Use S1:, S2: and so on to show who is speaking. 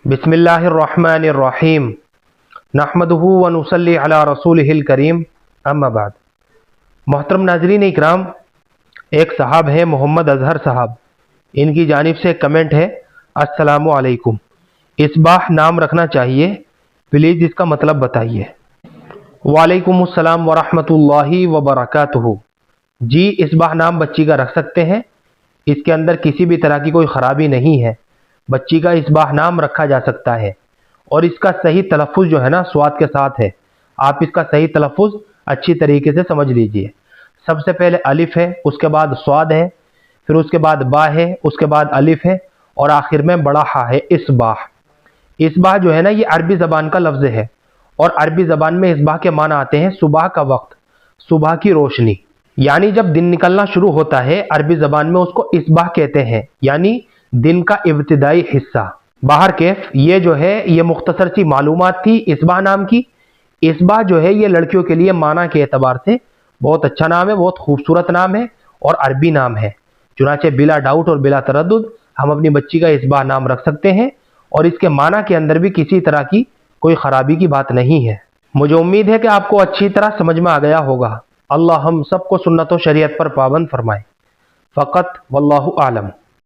S1: बिस्मिल्लाहिर्रहमानिर्रहीम नहमदुहु व नुसल्ली अला रसूलिहिल करीम अम्मा बाद। मोहतरम नाज़रीन इकराम, एक साहब हैं मोहम्मद अजहर साहब, इनकी जानिब से कमेंट है, अस्सलामु अलैकुम, इसबाह नाम रखना चाहिए, प्लीज़ इसका मतलब बताइए। वालेकुमुस्सलाम व रहमतुल्लाहि व बरकातुहू। जी, इसबाह नाम बच्ची का रख सकते हैं, इसके अंदर किसी भी तरह की कोई ख़राबी नहीं है। बच्ची का इसबाह नाम रखा जा सकता है और इसका सही तलफ़ुज़ जो है ना स्वाद के साथ है। आप इसका सही तलफ़ुज़ अच्छी तरीके से समझ लीजिए। सबसे पहले अलिफ है, उसके बाद स्वाद है, फिर उसके बाद बा है, उसके बाद अलिफ है और आखिर में बड़ा हा है। इसबाह, इसबाह जो है ना ये अरबी ज़बान का लफ्ज़ है और अरबी ज़बान में इसबाह के माना आते हैं सुबह का वक्त, सुबह की रोशनी। यानी जब दिन निकलना शुरू होता है अरबी ज़बान में उसको इसबाह कहते हैं, यानी दिन का इब्तिदाई हिस्सा। बाहर कैफ ये जो है ये मुख्तसर सी मालूमात थी इसबाह नाम की। इसबाह जो है ये लड़कियों के लिए माना के एतबार से बहुत अच्छा नाम है, बहुत खूबसूरत नाम है और अरबी नाम है। चुनाचे बिला डाउट और बिला तरद्दुद हम अपनी बच्ची का इसबाह नाम रख सकते हैं और इसके माना के अंदर भी किसी तरह की कोई खराबी की बात नहीं है। मुझे उम्मीद है कि आपको अच्छी तरह समझ में आ गया होगा। अल्लाह हम सबको सुन्नत व शरीयत पर पाबंद फरमाए। फ़क़त वल्लाहु आलम।